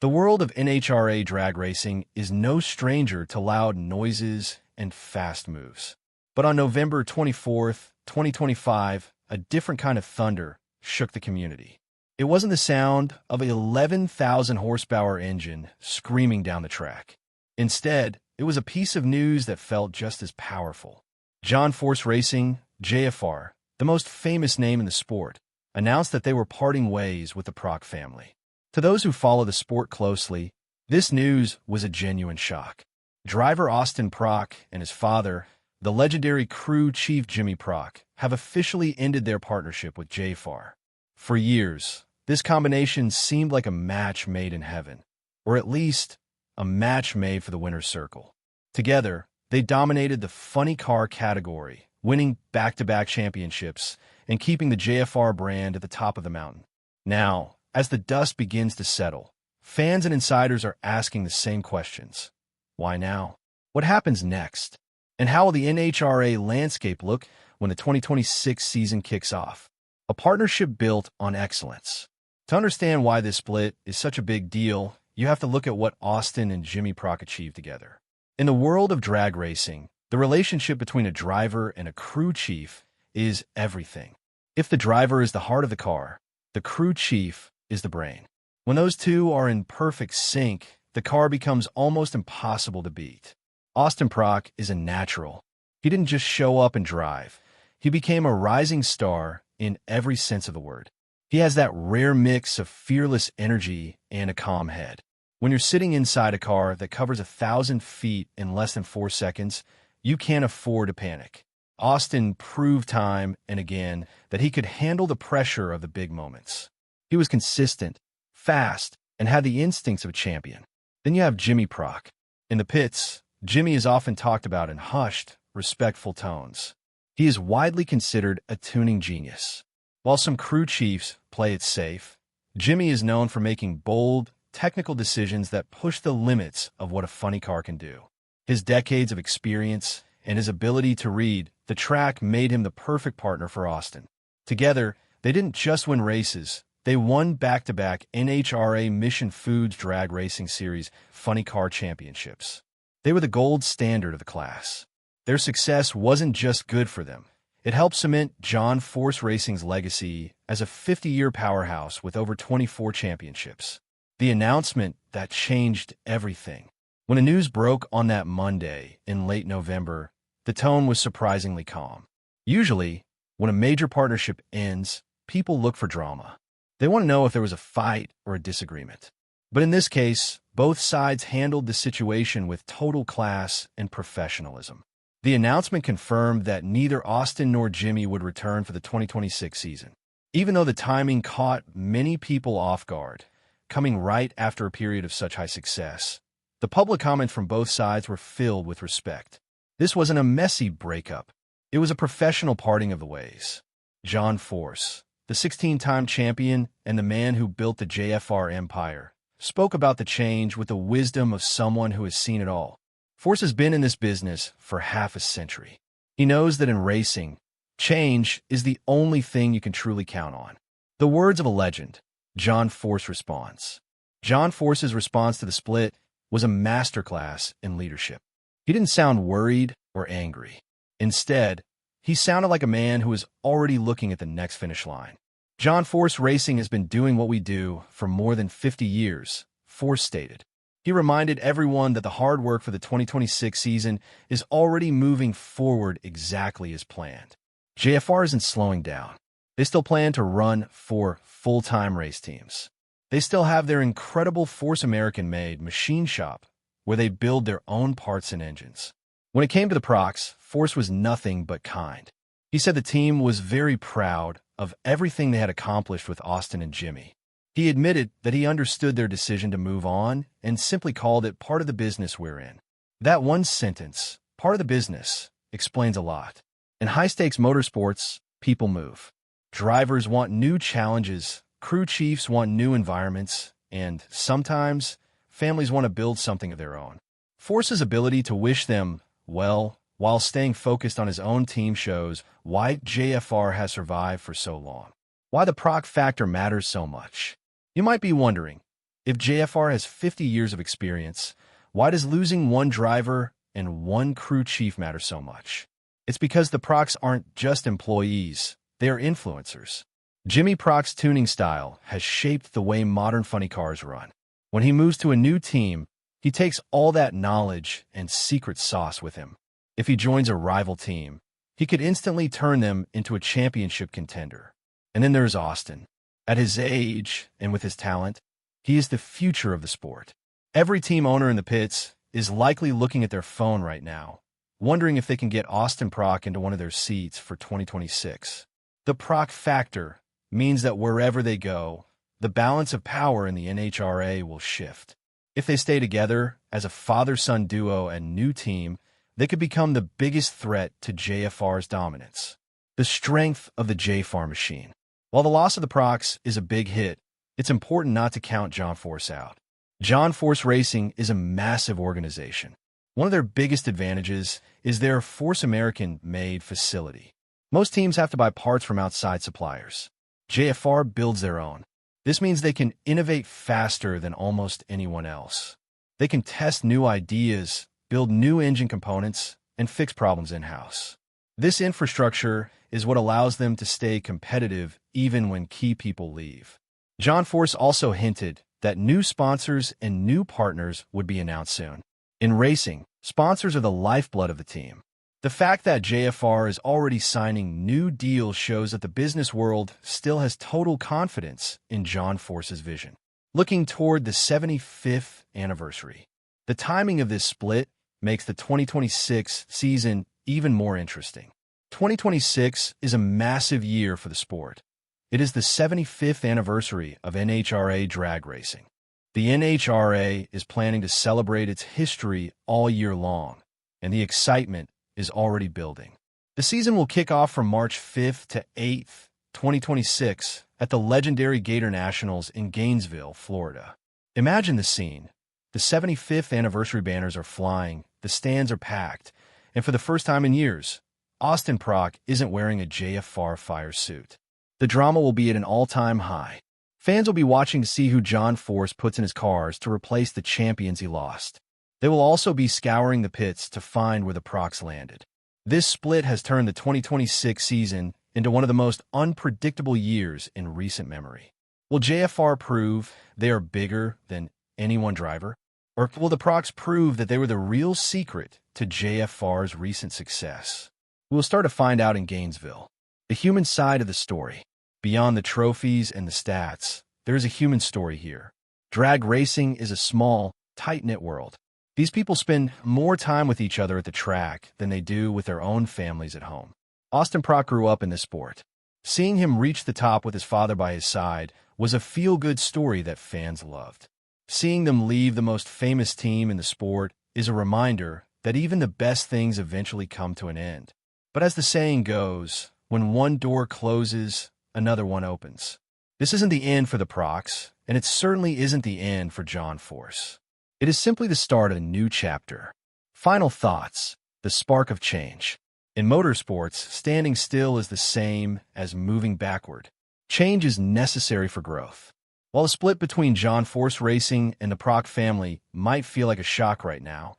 The world of NHRA drag racing is no stranger to loud noises and fast moves. But on November 24th, 2025, a different kind of thunder shook the community. It wasn't the sound of an 11,000 horsepower engine screaming down the track. Instead, it was a piece of news that felt just as powerful. John Force Racing, JFR, the most famous name in the sport, announced that they were parting ways with the Prock family. To those who follow the sport closely, this news was a genuine shock. Driver Austin Prock and his father, the legendary crew chief Jimmy Prock, have officially ended their partnership with JFR. For years, this combination seemed like a match made in heaven, or at least a match made for the winner's circle. Together, they dominated the funny car category, winning back-to-back championships and keeping the JFR brand at the top of the mountain. Now, as the dust begins to settle, fans and insiders are asking the same questions. Why now? What happens next? And how will the NHRA landscape look when the 2026 season kicks off? A partnership built on excellence. To understand why this split is such a big deal, you have to look at what Austin and Jimmy Prock achieved together. In the world of drag racing, the relationship between a driver and a crew chief is everything. If the driver is the heart of the car, the crew chief is the brain. When those two are in perfect sync, the car becomes almost impossible to beat. Austin Prock is a natural. He didn't just show up and drive. He became a rising star in every sense of the word. He has that rare mix of fearless energy and a calm head. When you're sitting inside a car that covers 1,000 feet in less than 4 seconds, you can't afford to panic. Austin proved time and again that he could handle the pressure of the big moments. He was consistent, fast, and had the instincts of a champion. Then you have Jimmy Prock. In the pits, Jimmy is often talked about in hushed, respectful tones. He is widely considered a tuning genius. While some crew chiefs play it safe, Jimmy is known for making bold, technical decisions that push the limits of what a funny car can do. His decades of experience and his ability to read the track made him the perfect partner for Austin. Together, they didn't just win races, they won back-to-back NHRA Mission Foods Drag Racing Series Funny Car Championships. They were the gold standard of the class. Their success wasn't just good for them. It helped cement John Force Racing's legacy as a 50-year powerhouse with over 24 championships. The announcement that changed everything. When the news broke on that Monday in late November, the tone was surprisingly calm. Usually, when a major partnership ends, people look for drama. They want to know if there was a fight or a disagreement. But in this case, both sides handled the situation with total class and professionalism. The announcement confirmed that neither Austin nor Jimmy would return for the 2026 season. Even though the timing caught many people off guard, coming right after a period of such high success, the public comments from both sides were filled with respect. This wasn't a messy breakup. It was a professional parting of the ways. John Force, the 16-time champion and the man who built the JFR empire, spoke about the change with the wisdom of someone who has seen it all. Force has been in this business for half a century. He knows that in racing, change is the only thing you can truly count on. The words of a legend, John Force response. John Force's response to the split was a masterclass in leadership. He didn't sound worried or angry. Instead, he sounded like a man who was already looking at the next finish line. John Force Racing has been doing what we do for more than 50 years, Force stated. He reminded everyone that the hard work for the 2026 season is already moving forward exactly as planned. JFR isn't slowing down. They still plan to run 4 full-time race teams. They still have their incredible Force American-made machine shop where they build their own parts and engines. When it came to the Procks, Force was nothing but kind. He said the team was very proud of everything they had accomplished with Austin and Jimmy. He admitted that he understood their decision to move on and simply called it part of the business we're in. That one sentence, part of the business, explains a lot. In high-stakes motorsports, people move. Drivers want new challenges, crew chiefs want new environments, and sometimes families want to build something of their own. Force's ability to wish them well while staying focused on his own team shows why JFR has survived for so long. Why the Prock factor matters so much. You might be wondering, If JFR has 50 years of experience, why does losing one driver and one crew chief matter so much? It's because the Procks aren't just employees, they are influencers. Jimmy Prock's tuning style has shaped the way modern funny cars run. When he moves to a new team, he takes all that knowledge and secret sauce with him. If he joins a rival team, he could instantly turn them into a championship contender. And then there's Austin. At his age and with his talent, he is the future of the sport. Every team owner in the pits is likely looking at their phone right now, wondering if they can get Austin Prock into one of their seats for 2026. The Prock factor means that wherever they go, the balance of power in the NHRA will shift. If they stay together as a father-son duo and new team, they could become the biggest threat to JFR's dominance. The strength of the JFR machine. While the loss of the Procks is a big hit, it's important not to count John Force out. John Force Racing is a massive organization. One of their biggest advantages is their Force American-made facility. Most teams have to buy parts from outside suppliers. JFR builds their own. This means they can innovate faster than almost anyone else. They can test new ideas, build new engine components, and fix problems in-house. This infrastructure is what allows them to stay competitive even when key people leave. John Force also hinted that new sponsors and new partners would be announced soon. In racing, sponsors are the lifeblood of the team. The fact that JFR is already signing new deals shows that the business world still has total confidence in John Force's vision. Looking toward the 75th anniversary, the timing of this split makes the 2026 season even more interesting. 2026 is a massive year for the sport. It is the 75th anniversary of NHRA drag racing. The NHRA is planning to celebrate its history all year long, and the excitement is already building. The season will kick off from March 5th to 8th, 2026, at the legendary Gatornationals in Gainesville, Florida. Imagine the scene. The 75th anniversary banners are flying, the stands are packed, and for the first time in years, Austin Prock isn't wearing a JFR fire suit. The drama will be at an all-time high. Fans will be watching to see who John Force puts in his cars to replace the champions he lost. They will also be scouring the pits to find where the Procks landed. This split has turned the 2026 season into one of the most unpredictable years in recent memory. Will JFR prove they are bigger than any one driver? Or will the Procks prove that they were the real secret to JFR's recent success? We'll start to find out in Gainesville. The human side of the story. Beyond the trophies and the stats, there is a human story here. Drag racing is a small, tight-knit world. These people spend more time with each other at the track than they do with their own families at home. Austin Prock grew up in this sport. Seeing him reach the top with his father by his side was a feel-good story that fans loved. Seeing them leave the most famous team in the sport is a reminder that even the best things eventually come to an end. But as the saying goes, when one door closes, another one opens. This isn't the end for the Procks, and it certainly isn't the end for John Force. It is simply the start of a new chapter. Final thoughts, the spark of change. In motorsports, standing still is the same as moving backward. Change is necessary for growth. While the split between John Force Racing and the Prock family might feel like a shock right now,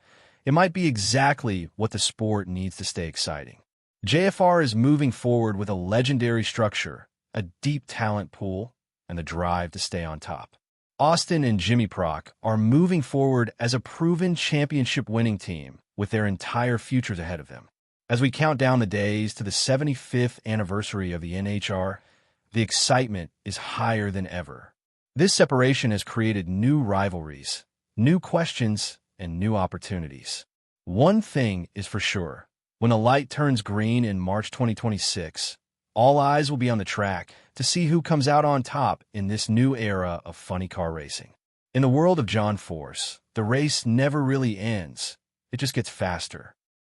it might be exactly what the sport needs to stay exciting. JFR is moving forward with a legendary structure, a deep talent pool, and the drive to stay on top. Austin and Jimmy Prock are moving forward as a proven championship-winning team with their entire futures ahead of them. As we count down the days to the 75th anniversary of the NHR, the excitement is higher than ever. This separation has created new rivalries, new questions, and new opportunities. One thing is for sure. When the light turns green in March 2026, all eyes will be on the track to see who comes out on top in this new era of funny car racing. In the world of John Force, the race never really ends. It just gets faster.